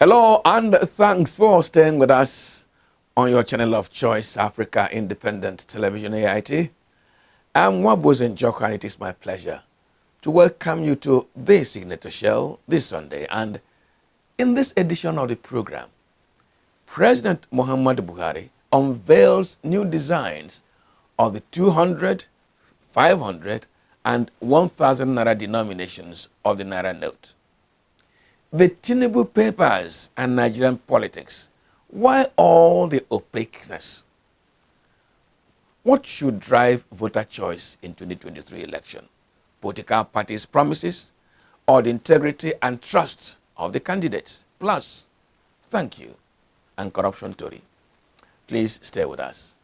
Hello and thanks for staying with us on your channel of choice, Africa Independent Television AIT. I'm Wabozen Njoka, and it is my pleasure to welcome you to this Signature Show this Sunday. And in this edition of the program, President Muhammadu Buhari unveils new designs of the 200, 500 and 1,000 Naira denominations of the Naira note. The Tinubu papers and Nigerian politics. Why all the opaqueness? What should drive voter choice in 2023 election? Political parties' promises or the integrity and trust of the candidates? Plus, thank you and corruption story. Please stay with us.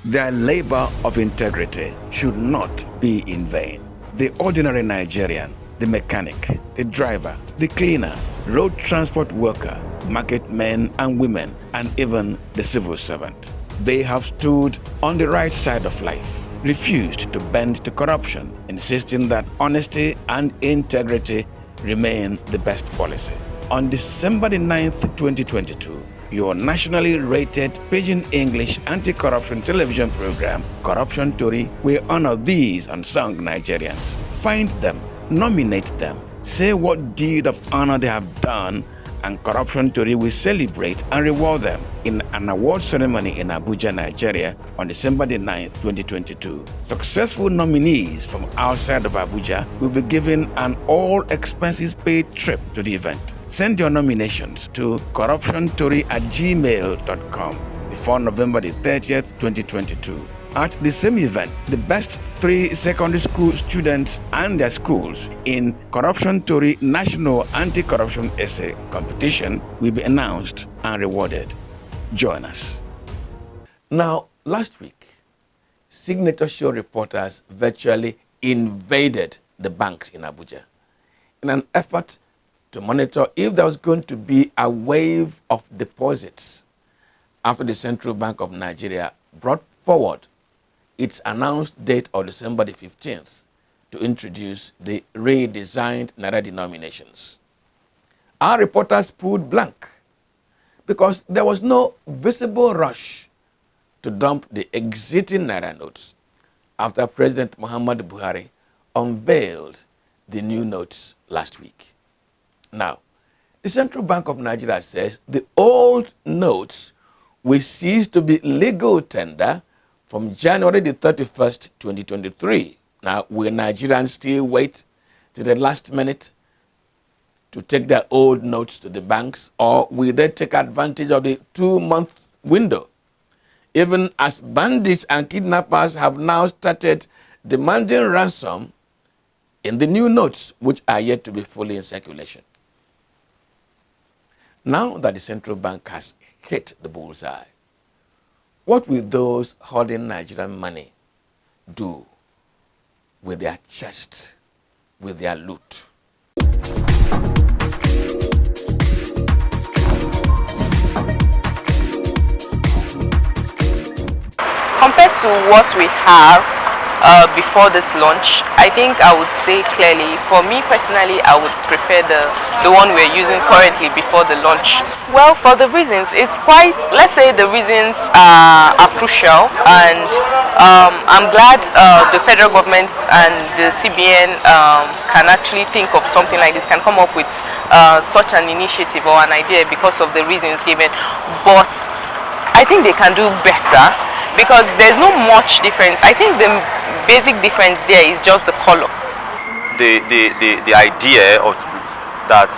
Their labor of integrity should not be in vain. The ordinary Nigerian, the mechanic, the driver, the cleaner, road transport worker, market men and women, and even the civil servant. They have stood on the right side of life, refused to bend to corruption, insisting that honesty and integrity remain the best policy. On December the 9th, 2022, your nationally rated Pidgin English anti-corruption television program, Corruption Story, will honor these unsung Nigerians. Find them, nominate them, say what deed of honor they have done, and Corruption Story will celebrate and reward them in an award ceremony in Abuja, Nigeria on December the 9th, 2022. Successful nominees from outside of Abuja will be given an all-expenses-paid trip to the event. Send your nominations to corruptionstory@gmail.com before November the 30th, 2022. At the same event, the best 3 secondary school students and their schools in Corruption Story National Anti-Corruption Essay Competition will be announced and rewarded. Join us. Now, last week, Signature Show reporters virtually invaded the banks in Abuja in an effort to monitor if there was going to be a wave of deposits after the Central Bank of Nigeria brought forward its announced date of December the 15th to introduce the redesigned Naira denominations. Our reporters pulled blank because there was no visible rush to dump the exiting Naira notes after President Muhammadu Buhari unveiled the new notes last week. Now, the Central Bank of Nigeria says the old notes will cease to be legal tender from January the 31st, 2023. Now, will Nigerians still wait till the last minute to take their old notes to the banks, or will they take advantage of the 2-month window? Even as bandits and kidnappers have now started demanding ransom in the new notes, which are yet to be fully in circulation. Now that the central bank has hit the bullseye, what will those holding Nigerian money do with their chest, with their loot? Compared to what we have before this launch, I think I would say clearly, for me personally, I would prefer the one we're using currently before the launch. Well, for the reasons, it's quite, let's say the reasons are crucial, and I'm glad the federal government and the CBN can actually think of something like this, can come up with such an initiative or an idea because of the reasons given. But I think they can do better, because there's no much difference. I think the basic difference there is just the color. The idea of that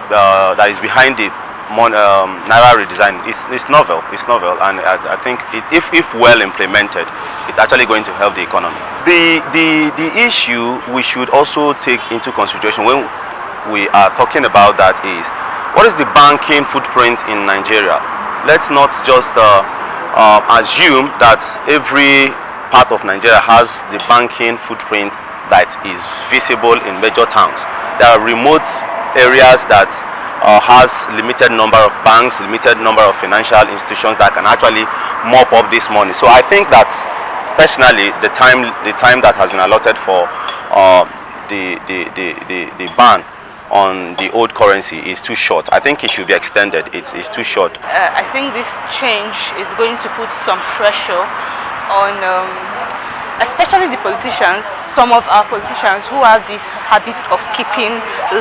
is behind the Naira redesign is novel. It's novel, and I think if well implemented, it's actually going to help the economy. The issue we should also take into consideration when we are talking about that is, what is the banking footprint in Nigeria? Let's not just assume that every part of Nigeria has the banking footprint that is visible in major towns. There are remote areas that has limited number of banks, limited number of financial institutions that can actually mop up this money. So I think that personally, the time that has been allotted for the ban on the old currency is too short. I think it should be extended. It's too short. I think this change is going to put some pressure on especially the politicians, some of our politicians who have this habit of keeping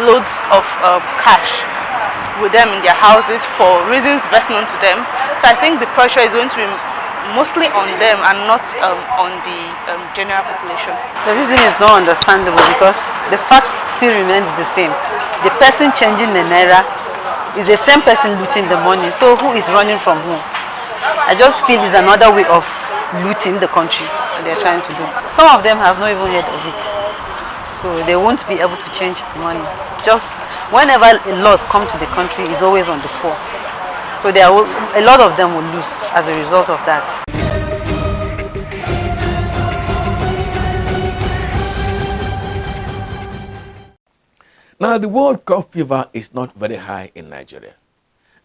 loads of cash with them in their houses for reasons best known to them. So I think the pressure is going to be mostly on them and not on the general population. The reason is not understandable because the fact still remains the same. The person changing the naira is the same person looting the money. So who is running from whom? I just feel it's another way of looting the country that they're trying to do. Some of them have not even heard of it. So they won't be able to change the money. Just whenever a loss comes to the country, it's always on the poor. So a lot of them will lose as a result of that. Now, the World Cup fever is not very high in Nigeria.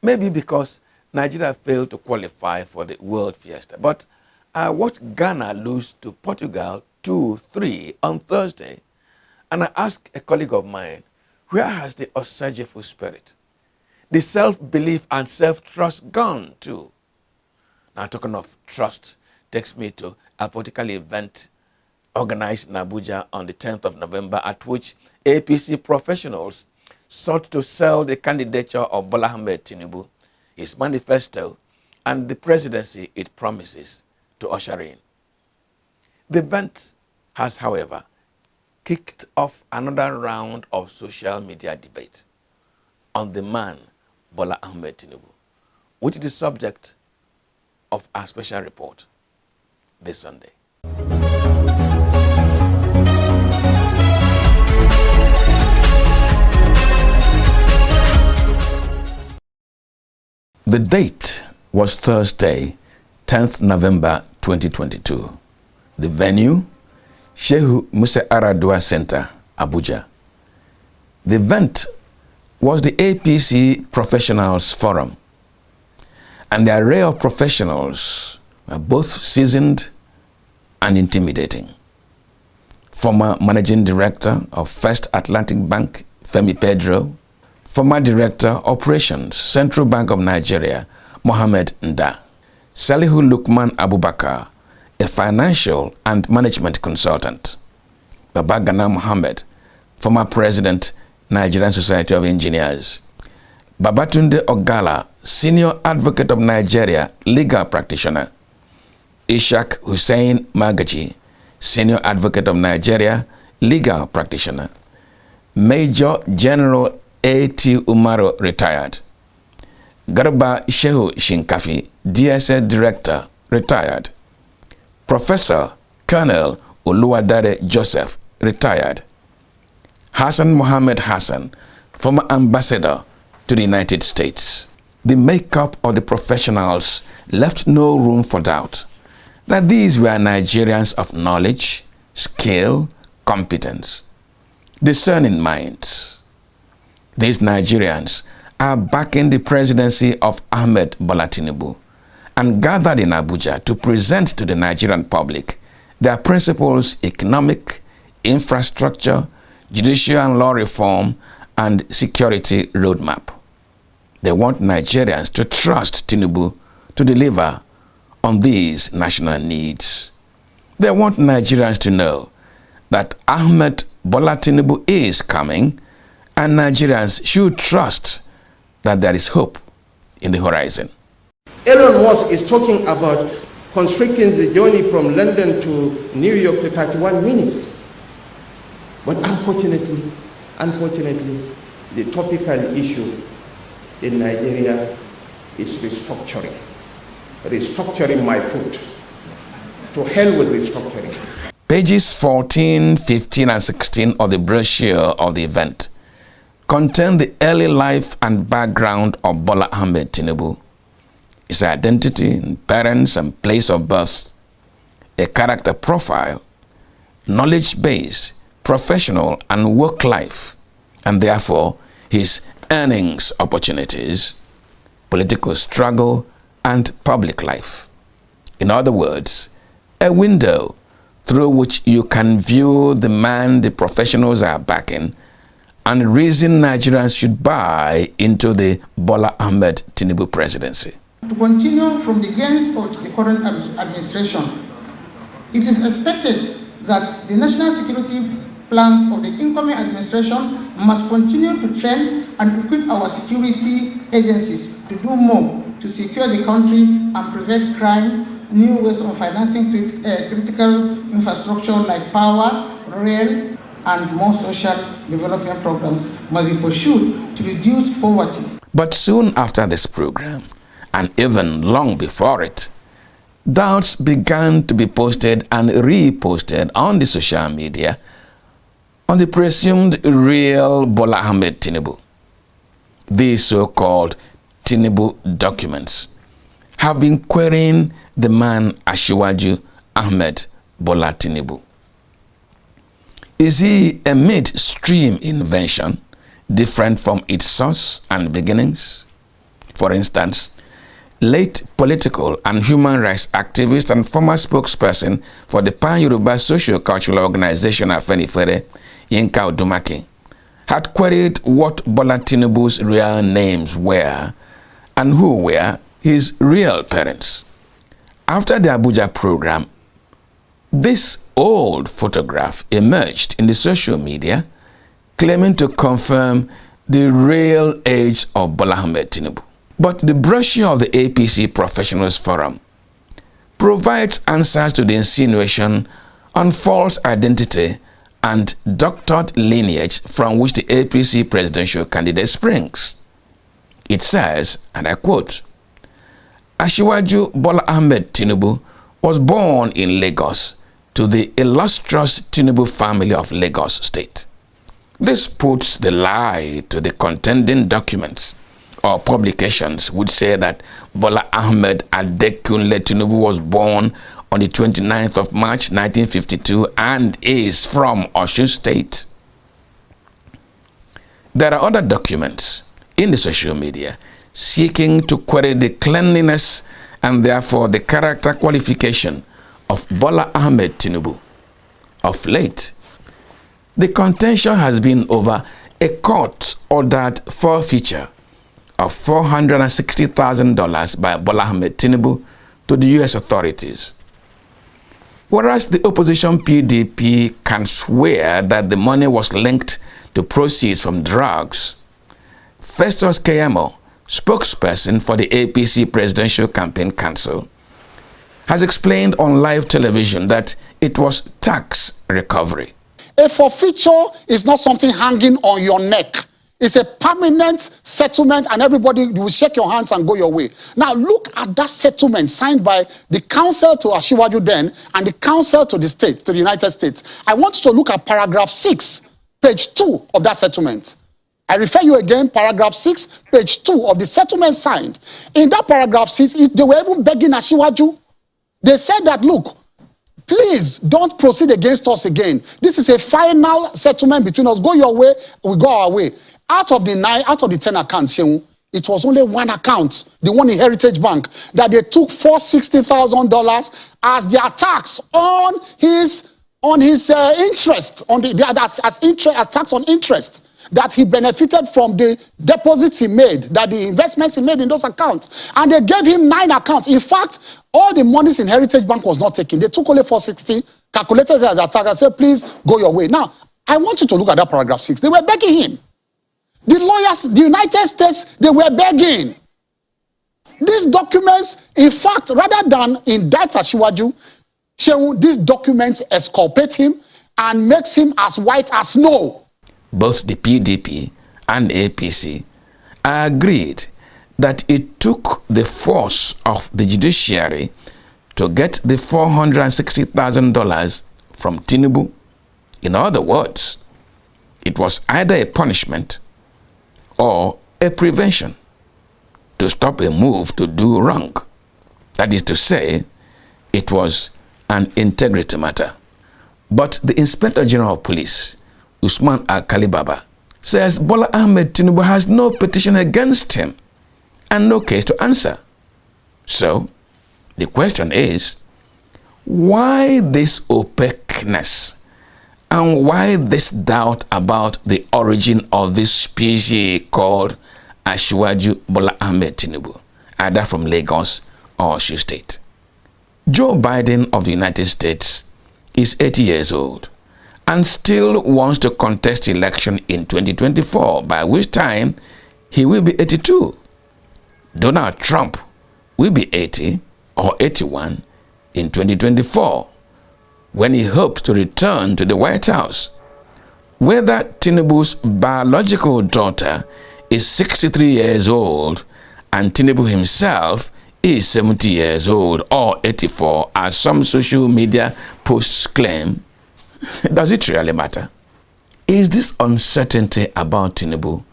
Maybe because Nigeria failed to qualify for the World Fiesta. But I watched Ghana lose to Portugal 2-3 on Thursday. And I asked a colleague of mine, where has the Osagefo spirit, the self-belief and self-trust gone to? Now, talking of trust takes me to a political event organized in Abuja on the 10th of November, at which APC professionals sought to sell the candidature of Bola Ahmed Tinubu, his manifesto, and the presidency it promises to usher in. The event has, however, kicked off another round of social media debate on the man Bola Ahmed Tinubu, which is the subject of our special report this Sunday. The date was Thursday, 10th November 2022. The venue, Shehu Musa Aradua Center, Abuja. The event was the APC Professionals Forum, and the array of professionals were both seasoned and intimidating. Former Managing Director of First Atlantic Bank, Femi Pedro, former Director, Operations, Central Bank of Nigeria, Mohammed Nda, Salihu Lukman Abubakar, a financial and management consultant, Babagana Mohammed, former President, Nigerian Society of Engineers, Babatunde Ogala, Senior Advocate of Nigeria, legal practitioner, Ishak Hussein Magaji, Senior Advocate of Nigeria, legal practitioner, Major General A.T. Umaru, retired, Garba Shehu Shinkafi, DSS Director, retired, Professor Colonel Oluwadare Joseph, retired, Hassan Mohammed Hassan, former ambassador to the United States. The makeup of the professionals left no room for doubt that these were Nigerians of knowledge, skill, competence, discerning minds. These Nigerians are backing the presidency of Ahmed Bola Tinubu and gathered in Abuja to present to the Nigerian public their principles: economic, infrastructure, judicial and law reform, and security roadmap. They want Nigerians to trust Tinubu to deliver on these national needs. They want Nigerians to know that Ahmed Bola Tinubu is coming, and Nigerians should trust that there is hope in the horizon. Elon Musk is talking about constricting the journey from London to New York to 31 minutes. But unfortunately, the topical issue in Nigeria is restructuring. Restructuring my foot. To hell with restructuring. Pages 14, 15, and 16 of the brochure of the event contain the early life and background of Bola Ahmed Tinubu, his identity, parents, and place of birth, a character profile, knowledge base, professional and work life, and therefore his earnings opportunities, political struggle, and public life. In other words, a window through which you can view the man the professionals are backing and reason Nigerians should buy into the Bola Ahmed Tinubu presidency. To continue from the gains of the current administration, it is expected that the national security plans of the incoming administration must continue to train and equip our security agencies to do more to secure the country and prevent crime. New ways of financing critical infrastructure like power, rail, and more social development programs must be pursued to reduce poverty. But soon after this program, and even long before it, doubts began to be posted and reposted on the social media on the presumed real Bola Ahmed Tinubu. These so-called Tinubu documents have been querying the man Asiwaju Ahmed Bola Tinubu. Is he a midstream invention different from its source and beginnings? For instance, late political and human rights activist and former spokesperson for the Pan-Yoruba socio-cultural organization Afenifere, Yinka Odumake, had queried what Bola Tinubu's real names were and who were his real parents. After the Abuja program, this old photograph emerged in the social media, claiming to confirm the real age of Bola Ahmed Tinubu. But the brochure of the APC Professionals Forum provides answers to the insinuation on false identity and doctored lineage from which the APC presidential candidate springs. It says, and I quote, Asiwaju Bola Ahmed Tinubu was born in Lagos to the illustrious Tinubu family of Lagos State. This puts the lie to the contending documents or publications which say that Bola Ahmed Adekunle Tinubu was born on the 29th of March 1952 and is from Osun State. There are other documents in the social media seeking to query the cleanliness and therefore the character qualification of Bola Ahmed Tinubu. Of late, the contention has been over a court-ordered forfeiture of $460,000 by Bola Ahmed Tinubu to the U.S. authorities. Whereas the opposition PDP can swear that the money was linked to proceeds from drugs, Festus Keyamo, spokesperson for the APC Presidential Campaign Council, has explained on live television that it was tax recovery. A forfeiture is not something hanging on your neck. It's a permanent settlement and everybody will shake your hands and go your way. Now look at that settlement signed by the counsel to Asiwaju then and the counsel to the state, to the United States. I want you to look at paragraph 6, page 2 of that settlement. I refer you again, paragraph 6, page 2 of the settlement signed. In that paragraph 6, they were even begging Asiwaju. They said that, look, please don't proceed against us again. This is a final settlement between us. Go your way, we go our way. Out of the 10 accounts, it was only one account, the one in Heritage Bank, that they took $460,000 as their tax on his interest, as tax on interest, that he benefited from the deposits he made, that the investments he made in those accounts. And they gave him 9 accounts. In fact, all the monies in Heritage Bank was not taken. They took only 460, calculated as a tax, and said, please go your way. Now, I want you to look at that paragraph 6. They were begging him. The lawyers, the United States, they were begging. These documents, in fact, rather than indict Asiwaju, these documents exculpate him and makes him as white as snow. Both the PDP and APC agreed that it took the force of the judiciary to get the $460,000 from Tinubu. In other words, it was either a punishment or a prevention to stop a move to do wrong. That is to say, it was an integrity matter. But the Inspector General of Police, Usman Alkali Baba, says Bola Ahmed Tinubu has no petition against him and no case to answer. So, the question is, why this opaqueness And why this doubt about the origin of this species called Asiwaju Bola Ahmed Tinubu, either from Lagos or Osun State? Joe Biden of the United States is 80 years old and still wants to contest election in 2024, by which time he will be 82. Donald Trump will be 80 or 81 in 2024, when he hopes to return to the White House. Whether Tinubu's biological daughter is 63 years old and Tinubu himself is 70 years old or 84, as some social media posts claim, does it really matter? Is this uncertainty about Tinubu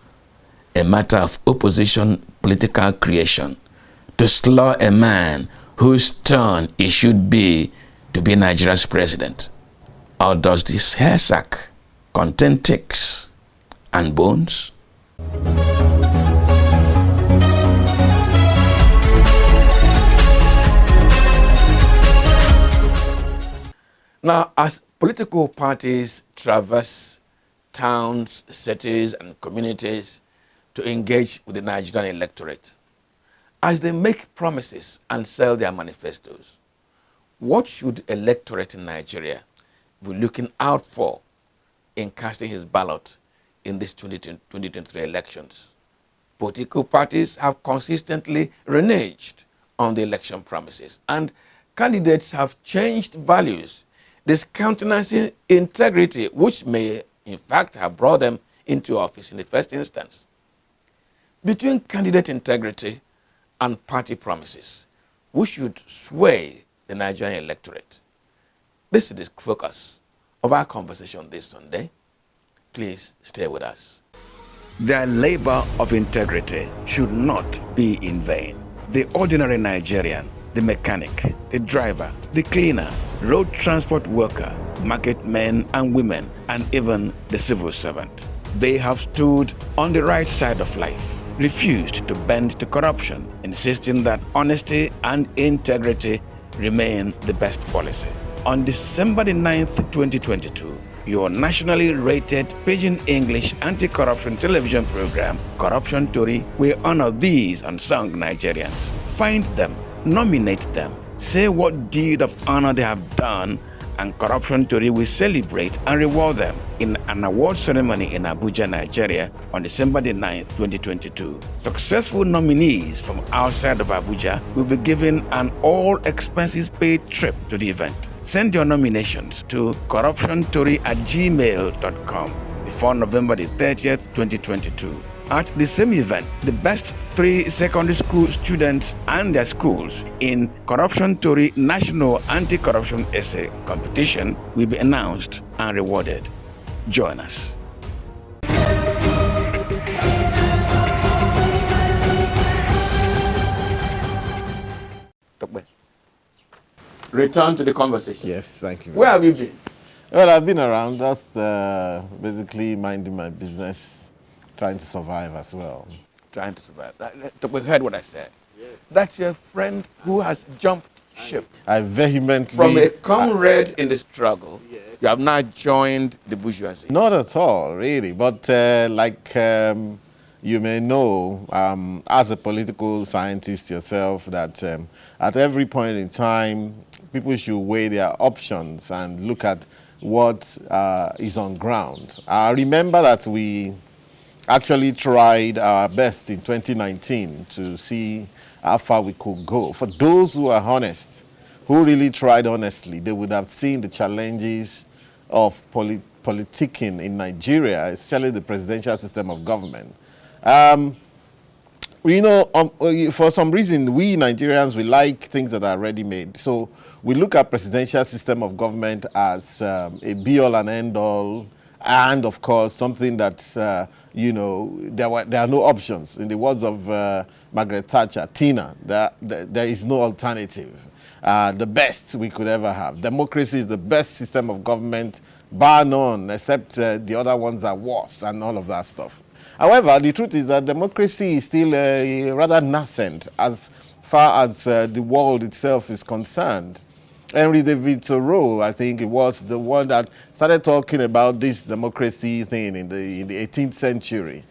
a matter of opposition political creation to slur a man whose turn it should be to be Nigeria's president? Or does this hair sack contain ticks and bones? Now, as political parties traverse towns, cities, and communities to engage with the Nigerian electorate, as they make promises and sell their manifestos, what should electorate in Nigeria be looking out for in casting his ballot in these 2023 elections? Political parties have consistently reneged on the election promises, and candidates have changed values, discountenancing integrity, which may in fact have brought them into office in the first instance. Between candidate integrity and party promises, who should sway the Nigerian electorate? This is the focus of our conversation this Sunday. Please stay with us. Their labor of integrity should not be in vain. The ordinary Nigerian, the mechanic, the driver, the cleaner, road transport worker, market men and women, and even the civil servant. They have stood on the right side of life, refused to bend to corruption, insisting that honesty and integrity remain the best policy. On December the 9th, 2022, your nationally rated Pidgin English anti-corruption television program, Corruption Tori, will honor these unsung Nigerians. Find them, nominate them, say what deed of honor they have done, and Corruption Tori will celebrate and reward them in an award ceremony in Abuja, Nigeria on December the 9th, 2022. Successful nominees from outside of Abuja will be given an all-expenses-paid trip to the event. Send your nominations to corruptiontori@gmail.com before November the 30th, 2022. At the same event, the best 3 secondary school students and their schools in Corruption Tori National Anti-Corruption Essay Competition will be announced and rewarded. Join us. Return to the conversation. Yes, thank you. Where have you been? Well, I've been around, just basically minding my business, trying to survive as well. Trying to survive. We heard what I said. Yes. That's your friend who has jumped ship. I vehemently... From a comrade in the struggle, yes, you have now joined the bourgeoisie. Not at all, really. But you may know, as a political scientist yourself, that at every point in time, people should weigh their options and look at what is on ground. I remember that we actually tried our best in 2019 to see how far we could go. For those who are honest, who really tried honestly, they would have seen the challenges of politicking in Nigeria, especially the presidential system of government. For some reason, we Nigerians, we like things that are ready-made. So we look at presidential system of government as a be-all and end-all, and of course, something that, there are no options. In the words of Margaret Thatcher, Tina, there is no alternative. The best we could ever have. Democracy is the best system of government, bar none, except the other ones are worse and all of that stuff. However, the truth is that democracy is still rather nascent as far as the world itself is concerned. Henry David Thoreau, I think it was the one that started talking about this democracy thing in the 18th century.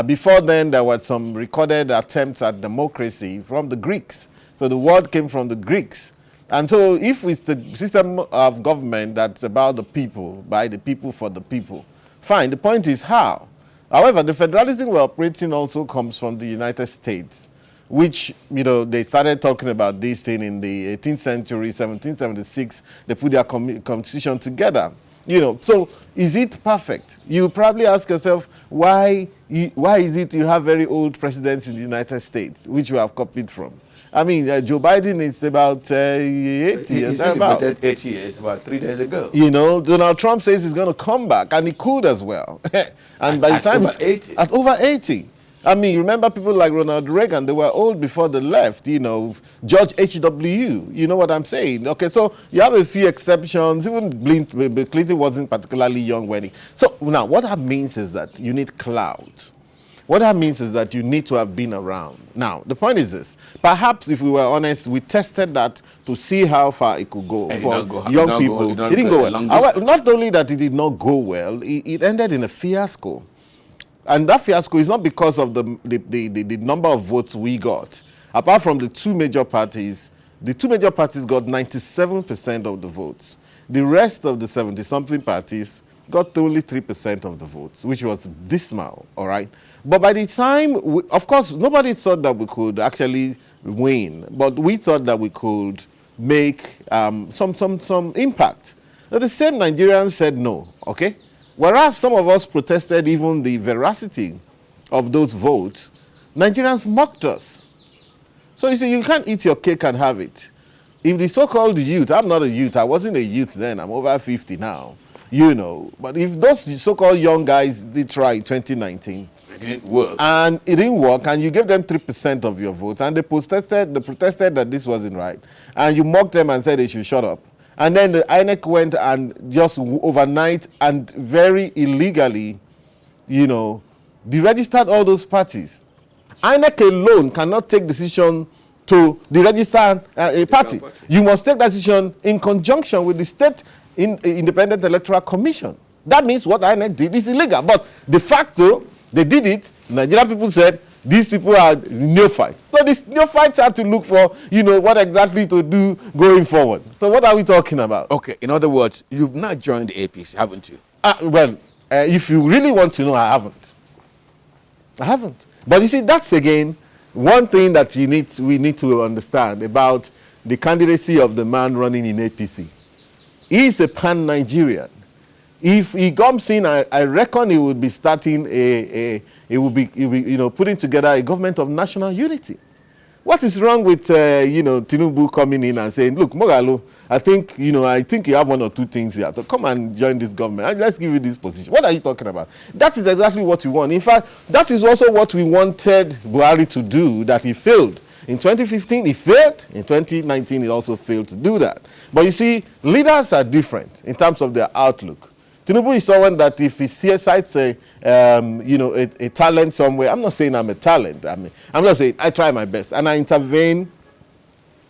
Before then, there were some recorded attempts at democracy from the Greeks. So the word came from the Greeks. And so if it's the system of government that's about the people, by the people, for the people, fine. The point is how. However, the federalism we're operating also comes from the United States, which, you know, they started talking about this thing in the 18th century, 1776. They put their constitution together. You know, so is it perfect? You probably ask yourself, why is it you have very old presidents in the United States, which we have copied from? I mean, Joe Biden is about 80 years. He celebrated 8 years, about 3 days ago. You know, Donald Trump says he's going to come back, and he could as well. And by the time over 80. At over 80. I mean, remember people like Ronald Reagan, they were old before they left, you know, George H.W., you know what I'm saying? Okay, so you have a few exceptions, even Clinton wasn't particularly young when he... So now, what that means is that you need clout. What that means is that you need to have been around. Now, the point is this. Perhaps, if we were honest, we tested that to see how far it could go for young people. It didn't go well. Not only that it did not go well, it ended in a fiasco. And that fiasco is not because of the number of votes we got. Apart from the two major parties got 97% of the votes. The rest of the 70-something parties got only 3% of the votes, which was dismal, all right? But by the time, of course, nobody thought that we could actually win, but we thought that we could make some impact. Now, the same Nigerians said no, okay? Whereas some of us protested even the veracity of those votes, Nigerians mocked us. So you see, you can't eat your cake and have it. If the so-called youth, I'm not a youth, I wasn't a youth then, I'm over 50 now, you know, but if those so-called young guys did try in 2019, it didn't work. And it didn't work, and you gave them 3% of your votes, and they protested that this wasn't right, and you mocked them and said they should shut up. And then the INEC went and just overnight and very illegally, you know, deregistered all those parties. INEC alone cannot take decision to deregister a party. You must take that decision in conjunction with the State Independent Electoral Commission. That means what INEC did is illegal. But de facto, they did it. Nigerian people said, these people are neophytes. So these neophytes have to look for, you know, what exactly to do going forward. So what are we talking about? Okay, in other words, you've not joined the APC, haven't you? Well, if you really want to know, I haven't. I haven't. But you see, that's again one thing that we need to understand about the candidacy of the man running in APC. He's a pan-Nigerian. If he comes in, I reckon he would be starting he will be you know, putting together a government of national unity. What is wrong with you know, Tinubu coming in and saying, look, Moghalu, I think you have one or two things here. So come and join this government. Let's give you this position. What are you talking about? That is exactly what we want. In fact, that is also what we wanted Buhari to do, that he failed. In 2015, he failed. In 2019, he also failed to do that. But you see, leaders are different in terms of their outlook. Tinubu is someone that if he cites a talent somewhere, I'm not saying I'm a talent. I'm just saying I try my best and I intervene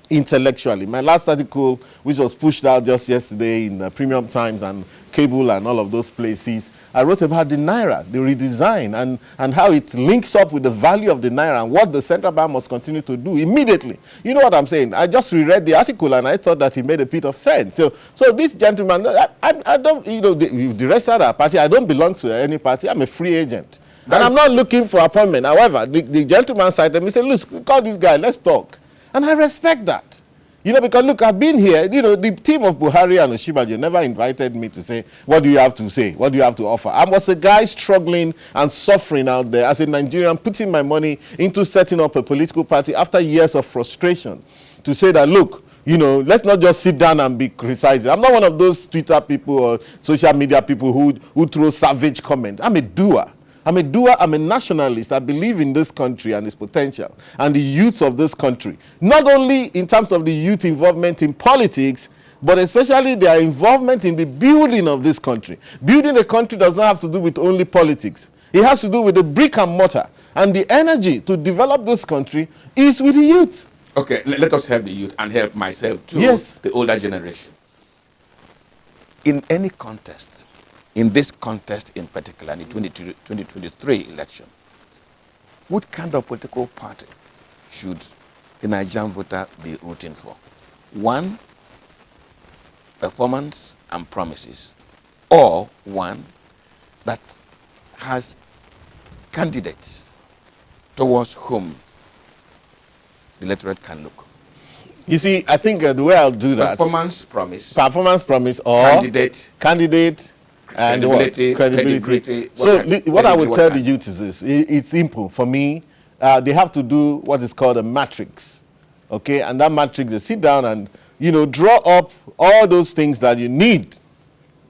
intellectually. My last article, which was pushed out just yesterday in Premium Times and Cable and all of those places, I wrote about the Naira, the redesign, and how it links up with the value of the Naira and what the central bank must continue to do immediately. You know what I'm saying? I just reread the article and I thought that it made a bit of sense. So this gentleman, I don't, you know, the rest of the party, I don't belong to any party. I'm a free agent. And I'm not looking for appointment. However, the gentleman cited me and said, look, call this guy, let's talk. And I respect that. You know, because look, I've been here, you know, the team of Buhari and Osinbajo never invited me to say, what do you have to say? What do you have to offer? I was a guy struggling and suffering out there as a Nigerian, putting my money into setting up a political party after years of frustration to say that, look, you know, let's not just sit down and be criticizing. I'm not one of those Twitter people or social media people who throw savage comments. I'm a doer. I'm a nationalist. I believe in this country and its potential and the youth of this country. Not only in terms of the youth involvement in politics, but especially their involvement in the building of this country. Building a country does not have to do with only politics. It has to do with the brick and mortar. And the energy to develop this country is with the youth. Okay, let us help the youth and help myself too, Yes. the older generation. In any contest, in this contest in particular, in the 2023 election, what kind of political party should the Nigerian voter be rooting for? One, performance and promises, or one that has candidates towards whom the electorate can look. You see, I think the way I'll do that. Performance promise. Performance promise or candidate and what? Credibility. So what I would tell the youth is this. It's simple. For me, they have to do what is called a matrix. Okay? And that matrix, they sit down and, draw up all those things that you need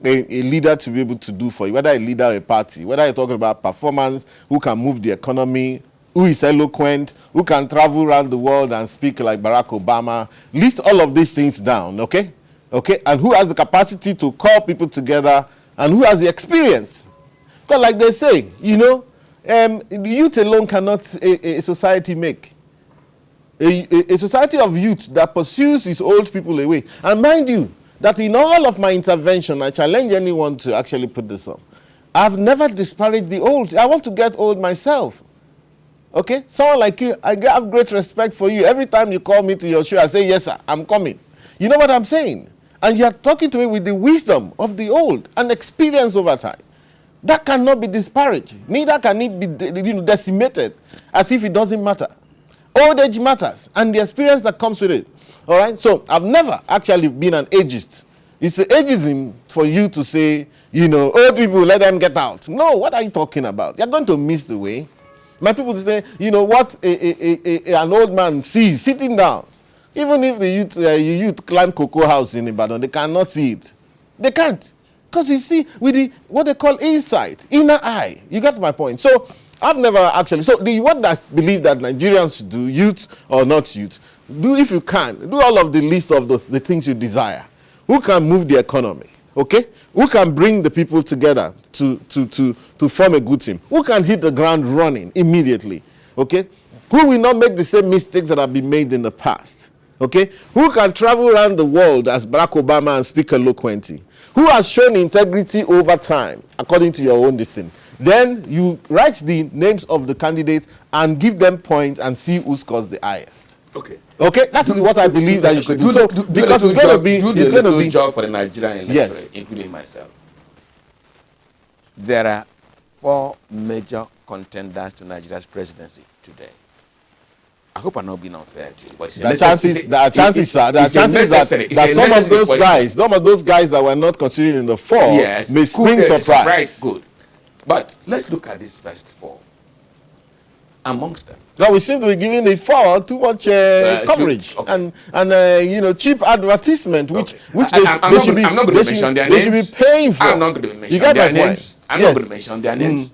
a leader to be able to do for you, whether a leader or a party, whether you're talking about performance, who can move the economy, who is eloquent, who can travel around the world and speak like Barack Obama. List all of these things down, okay? Okay, and who has the capacity to call people together and who has the experience. Because like they say, the youth alone cannot a society make. A society of youth that pursues its old people away. And mind you, that in all of my intervention, I challenge anyone to actually put this up. I've never disparaged the old. I want to get old myself. Okay? Someone like you, I have great respect for you. Every time you call me to your show, I say, yes, sir, I'm coming. You know what I'm saying? And you are talking to me with the wisdom of the old and experience over time. That cannot be disparaged. Neither can it be decimated as if it doesn't matter. Old age matters and the experience that comes with it. All right? So I've never actually been an ageist. It's ageism for you to say, old people, let them get out. No, what are you talking about? You're going to miss the way. My people say, what an old man sees sitting down. Even if the youth climb Cocoa House in Ibadan, they cannot see it. They can't. Because you see, with what they call insight, inner eye. You got my point. So I've never actually, what I believe that Nigerians should do, youth or not youth, do if you can, do all of the list of the things you desire. Who can move the economy? Okay? Who can bring the people together to form a good team? Who can hit the ground running immediately? Okay? Who will not make the same mistakes that have been made in the past? Okay? Who can travel around the world as Barack Obama and speak eloquently? Who has shown integrity over time, according to your own decision? Then you write the names of the candidates and give them points and see who scores the highest. Okay. Okay, that's what I believe that you should do. Because it's going to be job for the Nigerian electorate, yes, including myself. There are 4 major contenders to Nigeria's presidency today. I hope I'm not being unfair to you. But there are chances that some of those guys that were not considered in the 4 may spring surprise. Good. But let's look at these first 4. Amongst them. Now we seem to be giving the 4 too much coverage and cheap advertisement, which they should be paying for. I'm not going to mention their names. I'm not going to mention their names.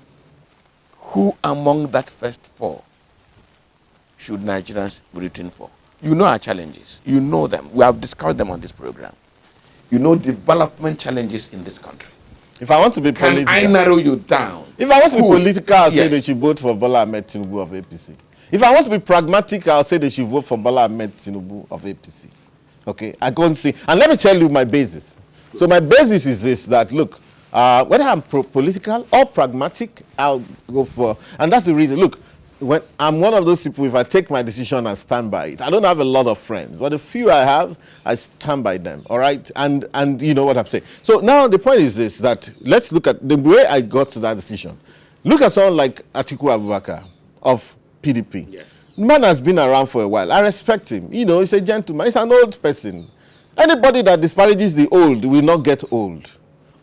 Who among that first 4 should Nigerians be rooting for? You know our challenges. You know them. We have discussed them on this program. You know development challenges in this country. If I want to be political, can I narrow you down? If I want to be political, I'll say they should vote for Bola Ahmed Tinubu of APC. If I want to be pragmatic, I'll say they should vote for Bola Ahmed Tinubu of APC. Okay, I go and see. And let me tell you my basis. So my basis is this, that look, whether I'm political or pragmatic, I'll go for, and that's the reason. Look, when I'm one of those people, if I take my decision and stand by it, I don't have a lot of friends, but the few I have, I stand by them, all right? And you know what I'm saying. So now the point is this, that let's look at the way I got to that decision. Look at someone like Atiku Abubakar of PDP. Yes. The man has been around for a while. I respect him. He's a gentleman. He's an old person. Anybody that disparages the old will not get old.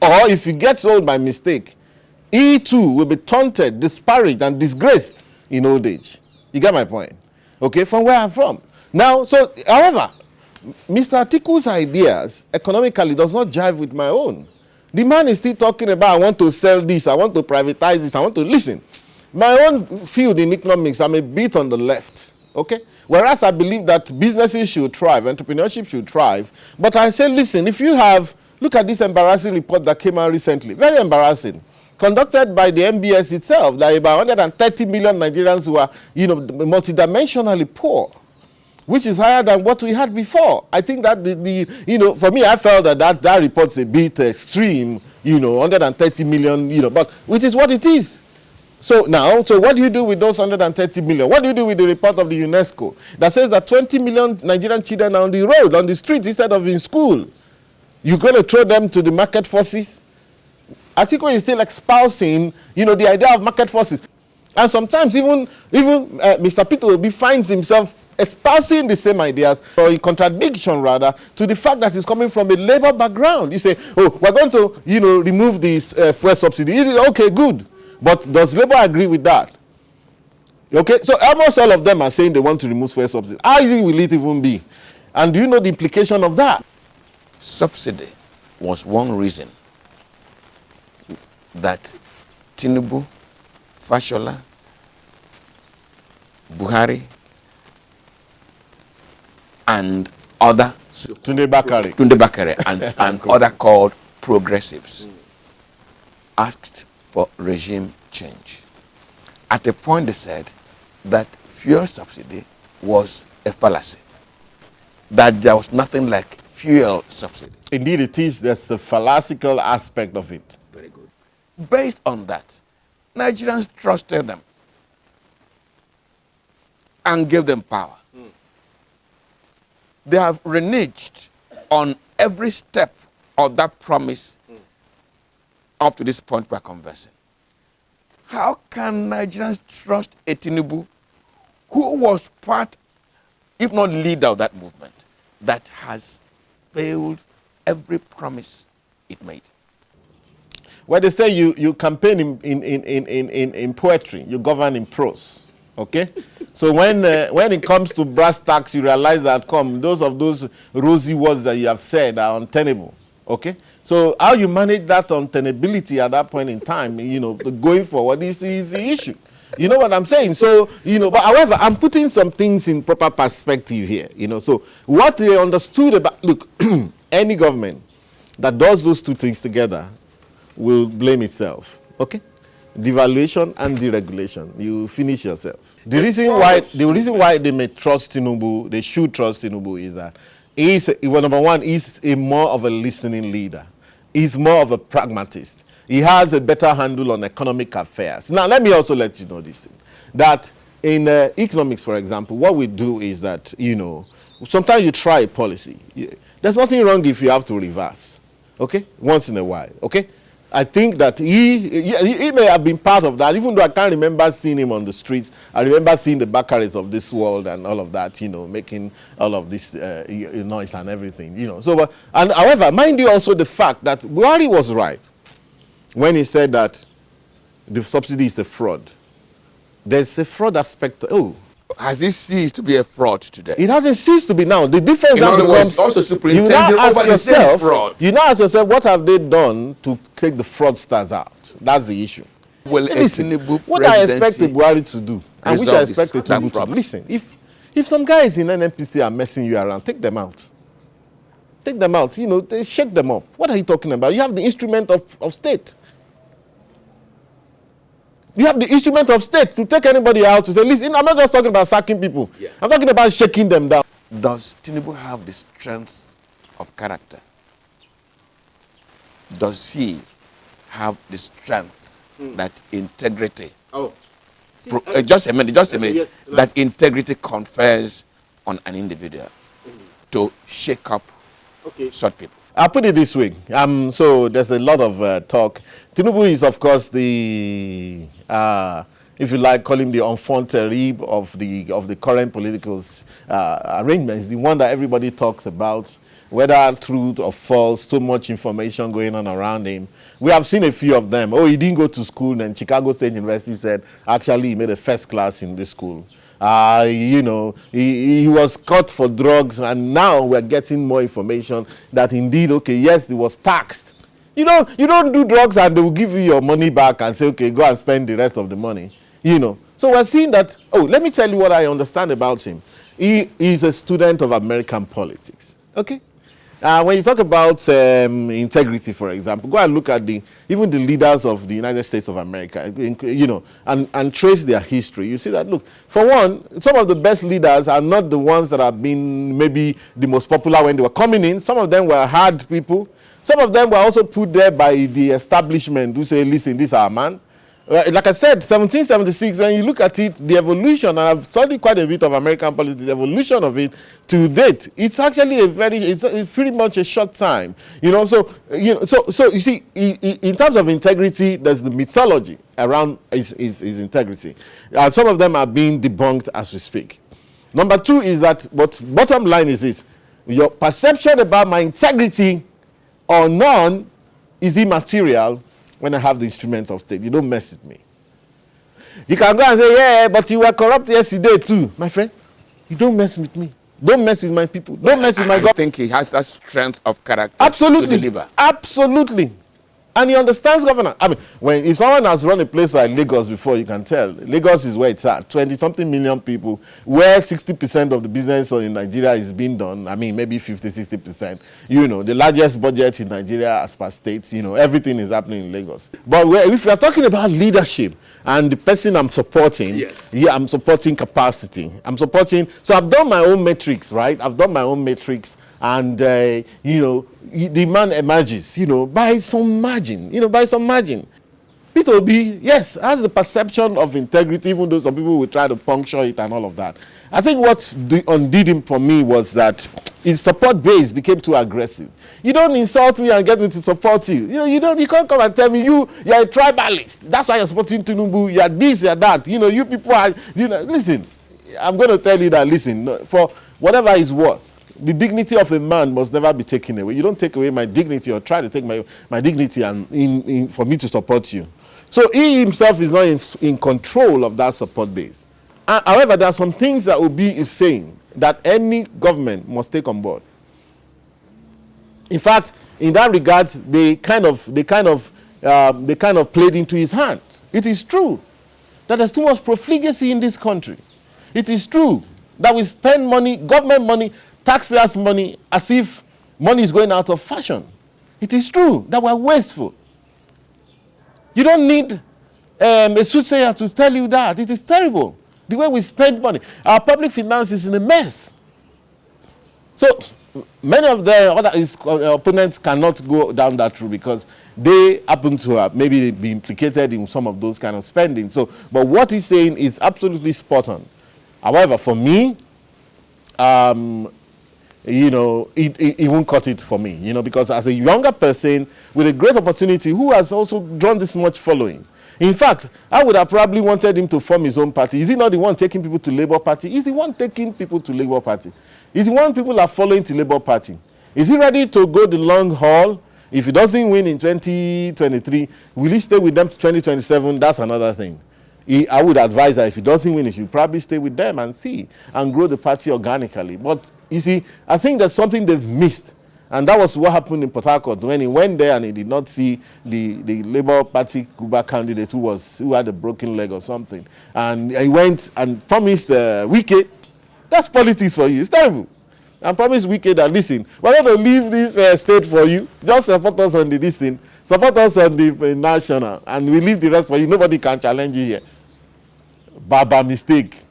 Or if he gets old by mistake, he too will be taunted, disparaged, and disgraced in old age. You get my point? Okay, from where I'm from. Now, however, Mr. Atiku's ideas economically does not jive with my own. The man is still talking about, I want to sell this, I want to privatize this, I want to listen. My own field in economics, I'm a bit on the left, okay? Whereas I believe that businesses should thrive, entrepreneurship should thrive. But I say, listen, if you have, look at this embarrassing report that came out recently, very embarrassing, conducted by the MBS itself, that about 130 million Nigerians who are, multidimensionally poor. which is higher than what we had before. I think that for me, I felt that report's a bit extreme, 130 million, but it is what it is. So now, what do you do with those 130 million? What do you do with the report of the UNESCO that says that 20 million Nigerian children are on the road, on the streets, instead of in school? You're going to throw them to the market forces? Atiku is still espousing, the idea of market forces. And sometimes even Mr. Peter Obi finds himself espousing the same ideas, or in contradiction rather, to the fact that he's coming from a labor background. You say, oh, we're going to, remove this fuel subsidy. Okay, good. But does labor agree with that? Okay, so almost all of them are saying they want to remove fuel subsidy. How easy will it even be? And do you know the implication of that? Subsidy was one reason that Tinubu, Fashola, Buhari, and other Tunde Bakare and other called progressives asked for regime change. At a point they said that fuel subsidy was a fallacy, that there was nothing like fuel subsidy. Indeed it is. There's the fallacical aspect of it. Very good. Based on that, Nigerians trusted them and gave them power. They have reneged on every step of that promise up to this point we're conversing. How can Nigerians trust a Tinubu who was part, if not leader of that movement, that has failed every promise it made? Well, they say you campaign in poetry, you govern in prose. Okay? So when it comes to brass tacks, you realize that those rosy words that you have said are untenable. Okay? So how you manage that untenability at that point in time, going forward is the issue. You know what I'm saying? So, but however, I'm putting some things in proper perspective here, So what they understood about, look, any government that does those two things together will blame itself. Okay? Devaluation and deregulation. You finish yourself. The reason why they may trust Tinubu, they should trust Tinubu, is that number one, he's more of a listening leader. He's more of a pragmatist. He has a better handle on economic affairs. Now, let me also let you know this thing. That in economics, for example, what we do is that, sometimes you try a policy. There's nothing wrong if you have to reverse. Okay? Once in a while. Okay? I think that he may have been part of that, even though I can't remember seeing him on the streets. I remember seeing the Bakaris of this world and all of that, making all of this noise and everything, So, and however, mind you also the fact that Buhari was right when he said that the subsidy is a fraud. There's a fraud aspect. Has this ceased to be a fraud today? It hasn't ceased to be now. The difference now becomes also superintending over the same fraud. You now ask yourself, what have they done to take the fraudsters out? That's the issue. Well, listen, what I expect the Buhari to do, and which I expect the Tinubu to do. Listen, if some guys in NNPC are messing you around, take them out. Take them out. They shake them up. What are you talking about? You have the instrument of state. You have the instrument of state to take anybody out to say, listen, I'm not just talking about sacking people. Yeah. I'm talking about shaking them down. Does Tinubu have the strength of character? Does he have the strength that integrity? Just a minute. Yes, that integrity confers on an individual to shake up such people. I'll put it this way. So there's a lot of talk. Tinubu is, of course, the if you like, call him the enfant terrible of the current political arrangements, the one that everybody talks about, whether truth or false, so much information going on around him. We have seen a few of them. He didn't go to school, and Chicago State University said, actually, he made a first class in this school. He was caught for drugs, and now we're getting more information that indeed, yes, he was taxed. You don't do drugs and they will give you your money back and say, okay, go and spend the rest of the money. So we're seeing that, let me tell you what I understand about him. He is a student of American politics, okay? When you talk about integrity, for example, go and look at even the leaders of the United States of America, you know, and trace their history. You see that, look, for one, some of the best leaders are not the ones that have been maybe the most popular when they were coming in. Some of them were hard people. Some of them were also put there by the establishment who say, listen, this is our man. Like I said, 1776, and you look at it, the evolution, and I've studied quite a bit of American politics, the evolution of it to date, it's actually it's pretty much a short time. You know, so you see, in terms of integrity, there's the mythology around his integrity. Some of them are being debunked as we speak. Number two is that, but bottom line is this, your perception about my integrity or none is immaterial when I have the instrument of state. You don't mess with me. You can go and say, yeah, but you were corrupt yesterday too. My friend, you don't mess with me. Don't mess with my people. Don't mess with my God. I think he has that strength of character Absolutely. to deliver. Absolutely. And he understands governance. I mean, if someone has run a place like Lagos before, you can tell. Lagos is where it's at, 20-something million people, where 60% of the business in Nigeria is being done. I mean, maybe 50, 60%. You know, the largest budget in Nigeria as per state, you know, everything is happening in Lagos. But if you're talking about leadership and the person I'm supporting, yes. Yeah, I'm supporting capacity. So I've done my own metrics, right? I've done my own metrics. And, you know, the man emerges, you know, by some margin, Peter Obi, yes, has the perception of integrity, even though some people will try to puncture it and all of that. I think what undid him for me was that his support base became too aggressive. You don't insult me and get me to support you. You know, you can't come and tell me you're a tribalist. That's why you're supporting Tinubu. You're this, you're that. You know, you people are, you know, listen, I'm going to tell you that, listen, for whatever it's worth, the dignity of a man must never be taken away. You don't take away my dignity or try to take my dignity and for me to support you. So he himself is not in control of that support base. However, there are some things that Obi is saying that any government must take on board. In fact, in that regard, they kind of played into his hands. It is true that there's too much profligacy in this country. It is true that we spend money, government money, taxpayers' money, as if money is going out of fashion. It is true that we're wasteful. You don't need a soothsayer to tell you that. It is terrible, the way we spend money. Our public finance is in a mess. So many of the other opponents cannot go down that route because they happen to have maybe be implicated in some of those kind of spending. So, but what he's saying is absolutely spot on. However, for me, you know, it won't cut it for me, you know, because as a younger person with a great opportunity who has also drawn this much following. In fact, I would have probably wanted him to form his own party. Is he not the one taking people to Labour Party? Is the one taking people to Labour Party? Is the one people are following to Labour Party? Is he ready to go the long haul? If he doesn't win in 2023, will he stay with them to 2027? That's another thing. I would advise that if he doesn't win, he should probably stay with them and see and grow the party organically. But you see, I think there's something they've missed. And that was what happened in Port Harcourt when he went there and he did not see the Labour Party Cuba candidate who had a broken leg or something. And he went and promised Wike. That's politics for you. It's terrible. And promised Wike that, listen, we're going to leave this state for you. Just support us on this thing. Support us on the national. And we leave the rest for you. Nobody can challenge you here. Baba mistake.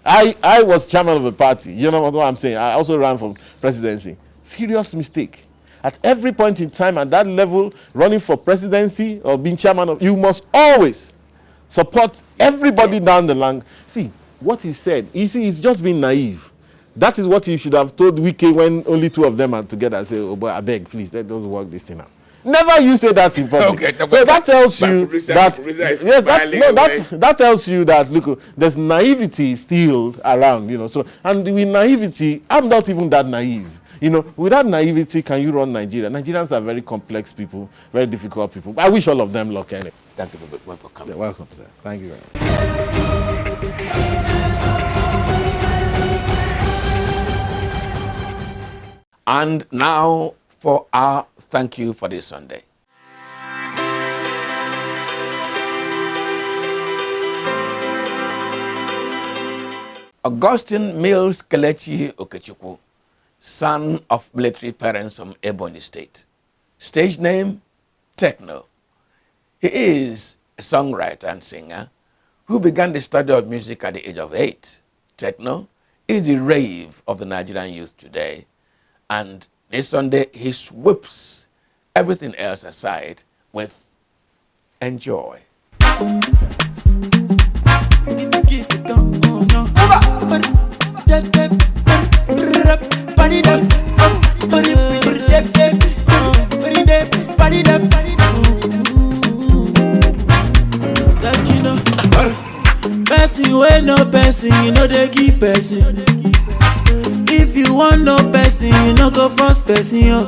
I was chairman of a party. You know what I'm saying? I also ran for presidency. Serious mistake. At every point in time, at that level, running for presidency or being chairman of, you must always support everybody down the line. See, what he said, he's just being naive. That is what you should have told Wike when only two of them are together and say, oh boy, I beg, please, let us work this thing out. Never you say that in public. Okay, so that tells you that tells you that, look, there's naivety still around, you know. So, and with naivety, I'm not even that naive. You know, without naivety, can you run Nigeria? Nigerians are very complex people, very difficult people. I wish all of them luck anyway. Thank you for coming. You're welcome, sir. Thank you very much. And now for our thank you for this Sunday. Augustine Mills Kelechi Okechukwu son of military parents from Ebonyi State. Stage name, Techno. He is a songwriter and singer who began the study of music at the age of 8. Techno is the rave of the Nigerian youth today, and this Sunday he sweeps everything else aside with Enjoy. Person wey no person, you know they give person. If you want no person, you no go first person.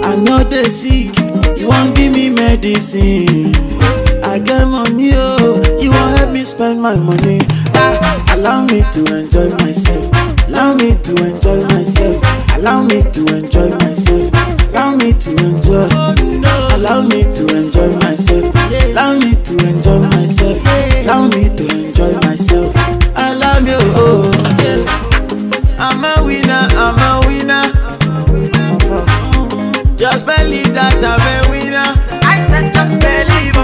I know they sick, you won't give me medicine. I get money, you won't help me spend my money. Allow me to enjoy myself. Allow me to enjoy myself. Allow me to enjoy myself. Allow me to enjoy. Allow me to enjoy myself. Allow me to enjoy myself. Allow me to enjoy myself. I love you, oh yeah. I'm a winner, I'm a winner. Just believe that I'm a winner. I said just believe.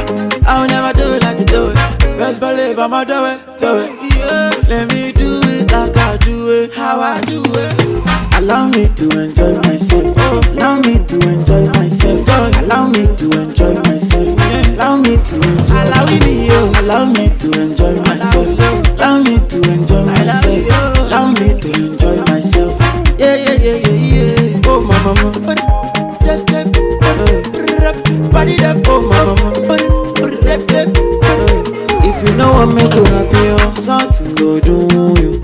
I'll never do it like you do it. Best believe I'ma do it, do it. Yeah. Let me do it like I do it, how I do it. Allow me to enjoy myself. Allow me to enjoy myself. Allow me to enjoy myself. Allow me to enjoy. Allow me to enjoy myself. Allow me to enjoy myself. Allow me to enjoy myself. Yeah, yeah, yeah, yeah, yeah. Oh my mama. Oh my mama. If you know what make you happy, something go do you.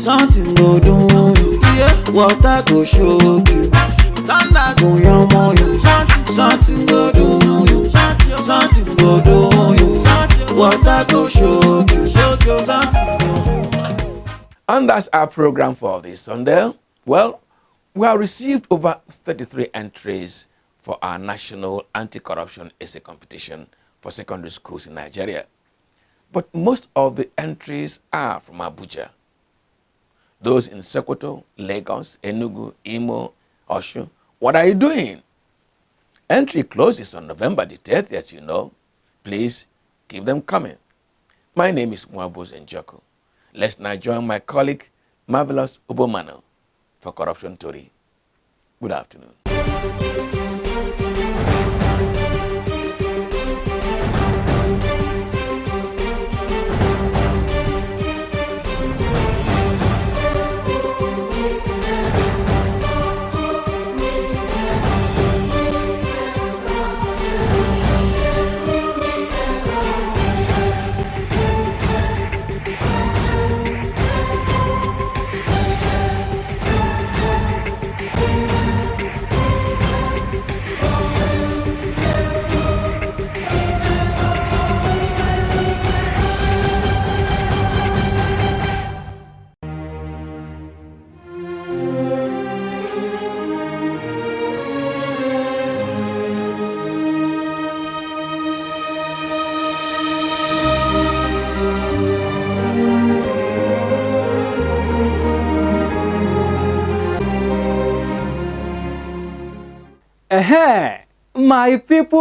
Something go do you. Yeah. Water go show you. Thunder go yam you. Something go do you. Something go do you. Water go show you. Something go. And that's our program for this Sunday. Well, we have received over 33 entries for our national anti-corruption essay competition for secondary schools in Nigeria. But most of the entries are from Abuja. Those in Sokoto, Lagos, Enugu, Imo, Osun, what are you doing? Entry closes on November the 10th, as you know. Please keep them coming. My name is Mwabuz Njoko. Let's now join my colleague, Marvelous Ubomano, for Corruption Tori. Good afternoon.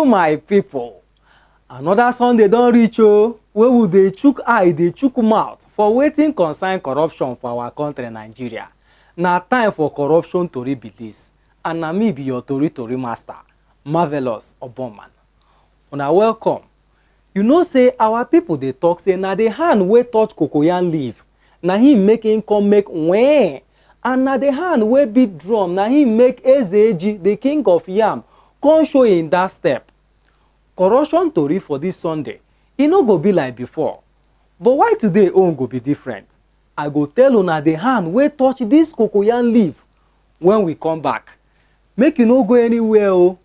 My people, another Sunday don reach o, wey we dey chook eye dey chook mouth for wetin concern corruption for our country Nigeria. Na time for corruption tori be this, and na me be your tori master, Marvelous Ubomano. Una welcome. You know say our people dey talk say na the hand wey touch cocoyam leaf na him make him come make weh, and na the hand wey beat drum na him make Ezeji, the king of yam, come show in that step. Corruption tori for this Sunday, e no go be like before. But why today own go be different? I go tell una the hand wey touch this cocoyam leaf when we come back. Make you no go anywhere o.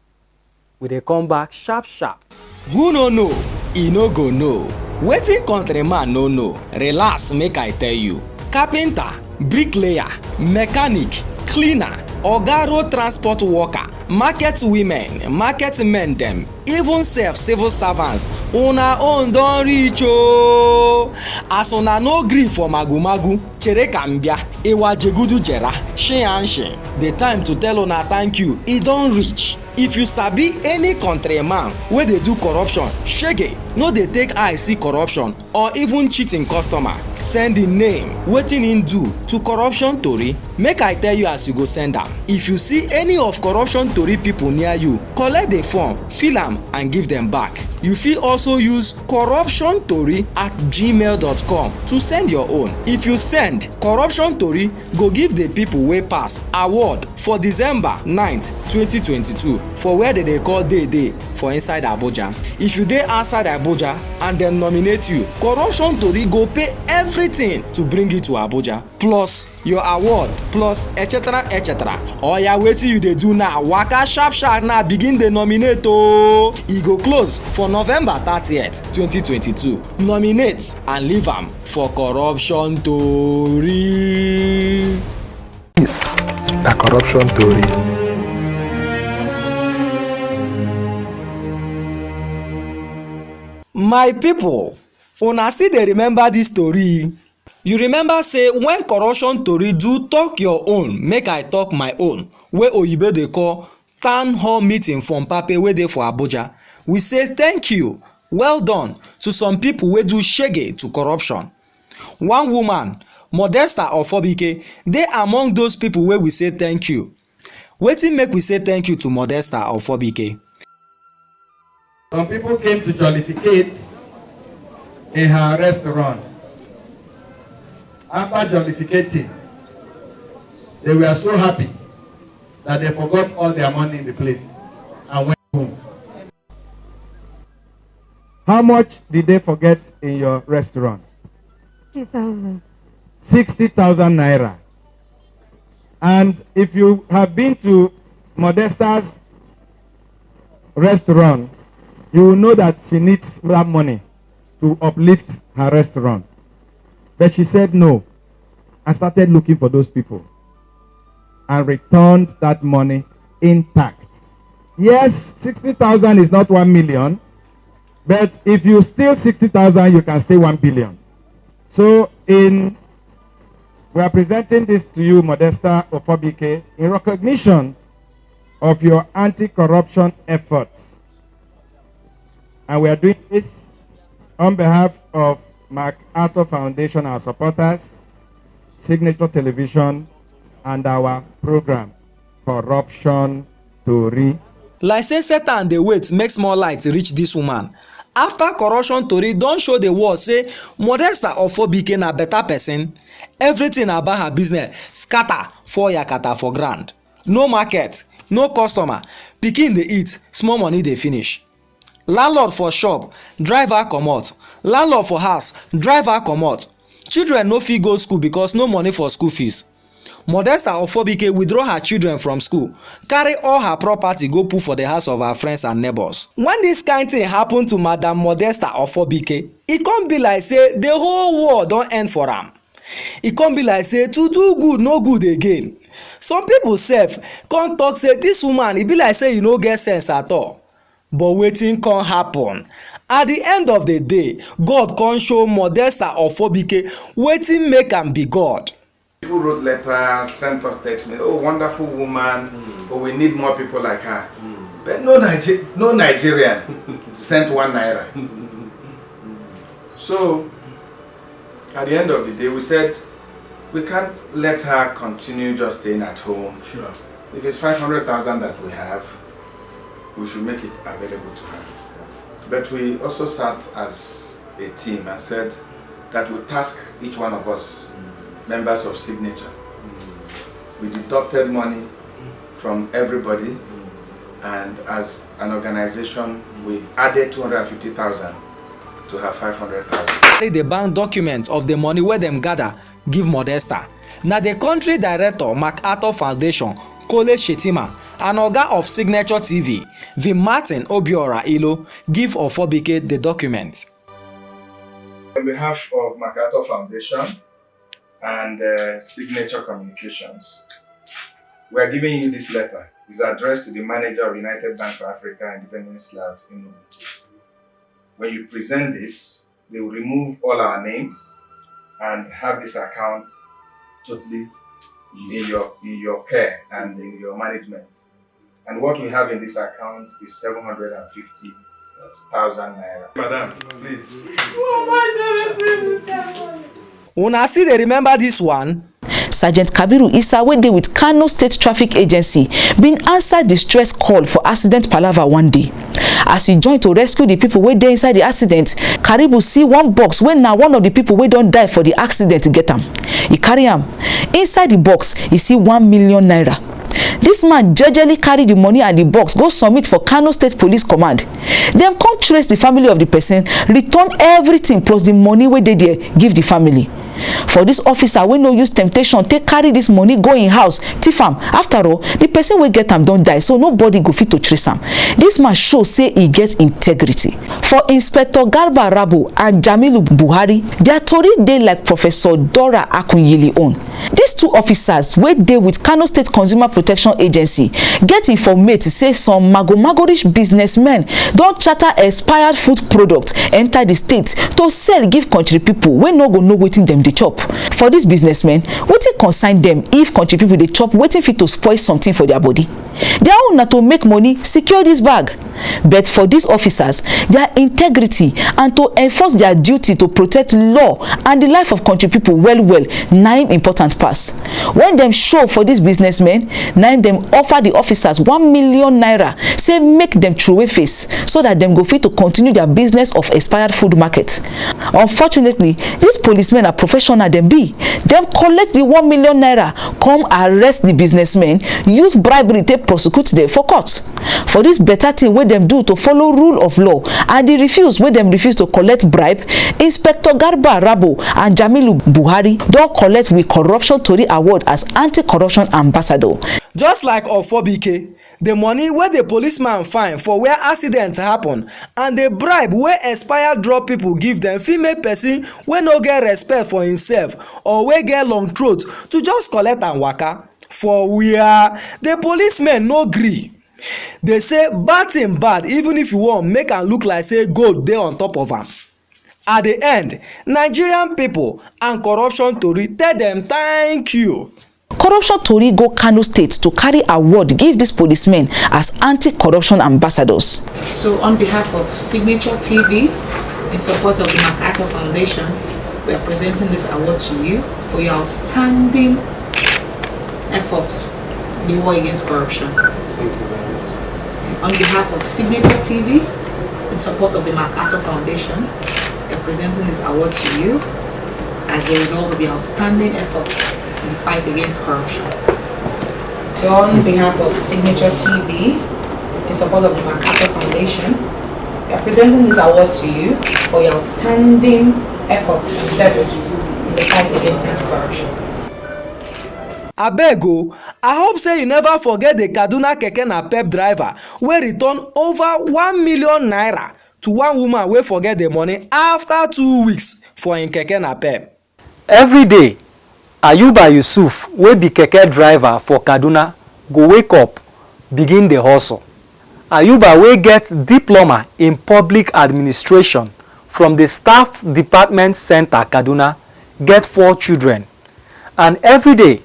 We dey come back sharp sharp. Who no know, e no go know. Wetin countryman no know, relax make I tell you. Carpenter, bricklayer, mechanic, cleaner, oga road transport worker, market women, market men dem, even sef civil servants, una own don reach ooo. As una no gree for magu-magu, chere ka m bia, iwa jegudu jera, shi and shi. The time to tell una thank you, e don reach. If you sabi any countryman wey dey do corruption, shege, no dey take eye see corruption or even cheating customer, send the name, wetin him do to corruption tori. Make I tell you as you go send am. If you see any of corruption tori people near you, collect the form, fill am and give them back. You fit also use corruptiontori@gmail.com to send your own. If you send, corruption tori go give the people wey pass award for December 9th, 2022 for where they dey call day for inside Abuja. If you dey outside Abuja and dem nominate you, corruption tori go pay everything to bring you to Abuja, plus your award, plus etc. Oya, wetin you dey do now? Waka sharp now, begin dey nominate ooo. E go close for November 30th, 2022. Nominate and leave am for corruption tori. This na corruption tori. My people, una still dey remember this story? You remember say when corruption tori do talk your own make I talk my own, wey oyibo dey call town hall meeting for Mpape wey dey for Abuja, we say thank you, well done to some people wey do shege to corruption. One woman, Modesta Ofobike, dey among those people wey we say thank you. Wetin make we say thank you to Modesta Ofobike? Some people came to jollificate in her restaurant. After jollificating, they were so happy that they forgot all their money in the place and went home. How much did they forget in your restaurant? 60,000. 60,000 naira. And if you have been to Modesta's restaurant, you will know that she needs that money to uplift her restaurant. But she said no and started looking for those people and returned that money intact. Yes, 60,000 is not 1 million, but if you steal 60,000, you can steal 1 billion. So we are presenting this to you, Modesta Ofobike, in recognition of your anti-corruption efforts. And we are doing this on behalf of MacArthur Foundation, our supporters, Signature Television, and our program, Corruption Tori. Like say Satan dey wait make small light reach this woman. After corruption tori don show the world say Modesta Ofobike na better person, everything about her business scatter for yakata for ground. No market, no customer, pikin dey eat, small money dey finish. Landlord for shop, driver comot. Landlord for house, driver comot. Children no fit go school because no money for school fees. Modesta Ofobike withdraw her children from school, carry all her property go put for the house of her friends and neighbors. When this kind thing happen to Madam Modesta Ofobike, e come be like say the whole world don end for am. E come be like say to do good no good again. Some people sef come talk say this woman e be like say e no get sense at all. But wetin come happen? At the end of the day, God come show Modesta Ofobike wetin make am be God. People wrote letters, sent us text me, oh, wonderful woman, but we need more people like her. But no Nigerian sent 1 naira. So, at the end of the day, we said, we can't let her continue just staying at home. Sure. If it's 500,000 that we have, we should make it available to her. But we also sat as a team and said that we task each one of us, members of Signature. We deducted money from everybody, and as an organization, we added 250,000 to her 500,000. The bank document of the money where them gather give Modesta. Now the country director, MacArthur Foundation, Kole Shetima, and Oga of Signature TV, V. Martin Obiora Ilo, give Ofobike the document. On behalf of MacArthur Foundation and Signature Communications, We are giving you this letter. It's addressed to the manager of United Bank for Africa Independence Layout in Enugu. When you present this, they will remove all our names and have this account totally in your care and in your management. And what we have in this account is 750,000 naira. Madam, please. Una still dey remember this one? Sergeant Kabiru Issa, wey dey with Kano State Traffic Agency, bin answer distress call for accident palava one day. As he joined to rescue the people wey dey inside the accident, Karibu see one box wey na one of the people wey don die for the accident get am. He carry am. Inside the box, he see 1 million naira. This man jejely carry the money and the box go submit for Kano State Police Command. Dem come trace the family of the person, return everything plus the money wey dey there give the family. For this officer wey no use temptation take carry this money go in house thief am. After all, the person wey get am don die, so nobody go fit to trace am. This man show say he get integrity. For Inspector Garba Rabo and Jamilu Buhari, their tori dey like Professor Dora Akunyili own. These two officers wey dey with Kano State Consumer Protection Agency get informate say some magorish businessmen don charter expired food products enter the state to sell give country people wey no go know wetin dem dey chop. For these businessmen, wetin concern them if country people dey chop wetin fit to spoil something for their body? Their own na to make money secure this bag. But for these officers, their integrity and to enforce their duty to protect law and the life of country people well na im important pass. When them show for these businessmen, na im dem offer the officers 1 million naira, say make them throway face so that them go fit to continue their business of expired food market. Unfortunately, these policemen are professional dem be. Dem collect the 1 million naira, come arrest the businessmen, use bribery take prosecute them for court. For this better thing wey dem do to follow rule of law and the refuse to collect bribe, Inspector Garba Rabo and Jamilu Buhari don collect with corruption tori award as anti-corruption ambassador. Just like Ofobike, the money wey the policeman find for where accident happen and the bribe wey expired drug people give them fit make person wey no get respect for himself or wey get long throat to just collect and waka. For where the policemen no gree. They say bad thing bad even if you want make am look like say gold dey on top of am. At the end, Nigerian people and corruption tori tell them thank you. Corruption tori go Kano State to carry award give these policemen as anti-corruption ambassadors. So on behalf of Signature TV, in support of the MacArthur Foundation, we are presenting this award to you for your outstanding efforts in the war against corruption. Thank you very much. On behalf of Signature TV, in support of the MacArthur Foundation, we are presenting this award to you as a result of your outstanding efforts in the fight against corruption. So on behalf of Signature TV, in support of the MacArthur Foundation, we are presenting this award to you for your outstanding efforts and service in the fight against anti-corruption. Abeg o, I hope say you never forget the Kaduna Keke Napep driver wey return over 1 million naira to one woman wey forget the money after 2 weeks for im Keke Napep. Every day, Ayuba Yusuf wey be keke driver for Kaduna go wake up, begin the hustle. Ayuba wey get diploma in public administration from the Staff Department Center Kaduna get 4 children, and every day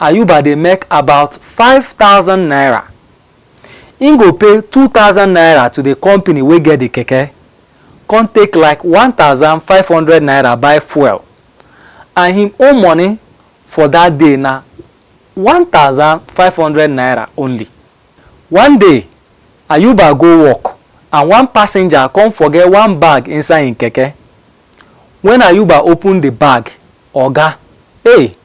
Ayuba dey make about 5,000 naira. Im go pay 2,000 naira to the company wey get the keke, come take like 1,500 naira buy fuel, and him own money for that day na 1,500 naira only. One day, Ayuba go work and one passenger come forget one bag inside im keke. When Ayuba open the bag, oga, hey,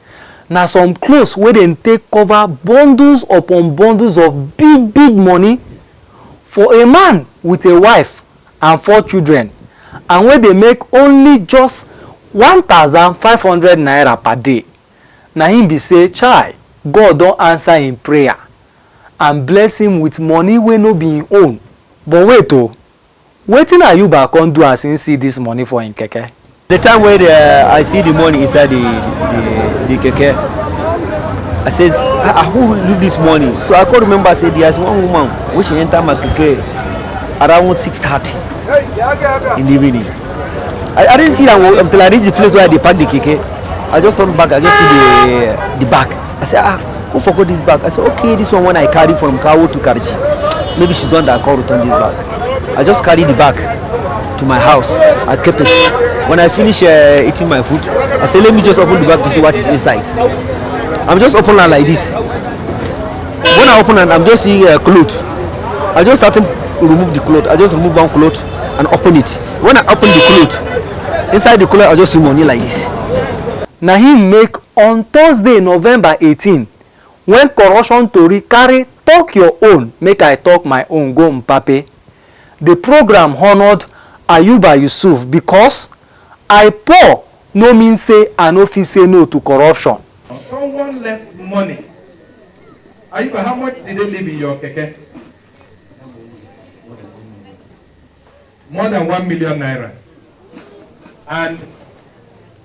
na some clothes wey dem take cover bundles upon bundles of big money for a man with a wife and 4 children, and wey dey make only just 1,500 naira per day. Na him be say, chai, God don answer him prayer and bless him with money wey no be him own. But wait o, wetin Ayuba come do as him see this money for him keke? The time when I see the money inside the keke, I says, who do this money? So I could remember I said there's one woman which she enter my keke around 6:30 in the evening. I didn't see that until I reached the place where they park the keke. I just turned back, I just see the bag. I said, who forgot this bag? I said, okay, this one when I carry from Kawo to Karachi. Maybe she's done that, I call return this bag. I just carried the bag to my house. I kept it. When I finish eating my food, I said, let me just open the bag to see what is inside. I'm just opening it like this. When I open it, I'm just seeing clothes. I just started to remove the clothes. I just remove one cloth and open it. When I open the cloth, inside the cloth, I just see money like this. Na him make on Thursday, November 18, when corruption tori carry talk your own, make I talk my own, go Mpape. The program honored Ayuba Yusuf because I poor no mean say I no fit say no to corruption. Someone left money. Ayuba, how much did they leave in your keke? More than 1 million naira. And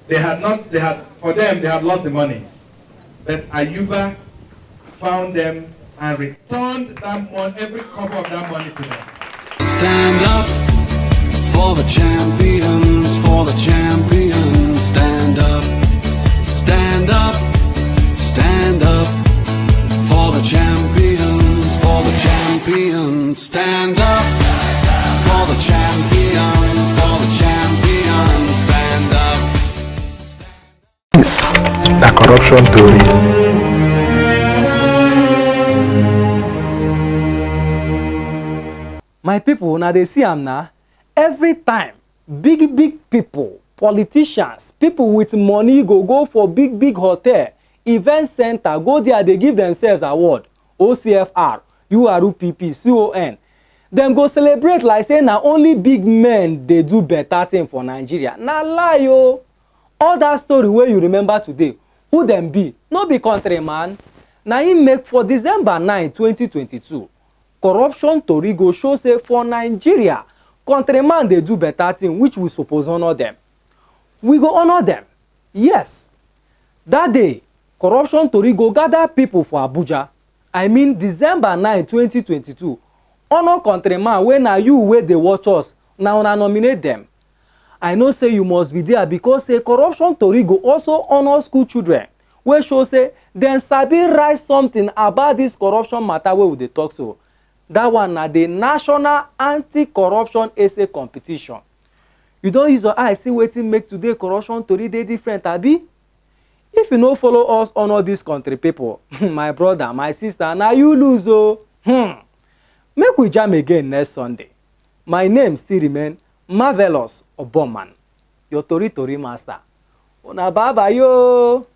they had lost the money. But Ayuba found them and returned that money, every cover of that money to them. Stand up for the champions, for the champions. Stand up, stand up, stand up for the champions, for the champions. Stand up for the champions, for the champions. Stand up. This na corruption tori. My people, now they see am na every time big people, politicians, people with money go for big hotel, event center, go there, they give themselves award, OCFR, URUPP, CON. Them go celebrate like say na only big men they do better thing for Nigeria. Na lie yo. All that story where you remember today, who them be? No be country man. Na him make for December 9, 2022. Corruption tori go show say for Nigeria, countryman they do better thing which we suppose honor them. We go honor them. Yes. That day, corruption tori go gather people for Abuja. I mean December 9, 2022. Honor countryman when na you wey dey watch us, na una nominate them. I know say you must be there because say corruption tori go also honor school children wey show say dem sabi write something about this corruption matter wey we dey talk so. That one na the National Anti-Corruption Essay Competition. You don use your eye see wetin make today corruption tori dey different abi? If you no follow us honor this country people, my brother, my sister, na you lose o. Make we jam again next Sunday. My name still remain Marvelous Oboman, your tori master. Una bye bye yo.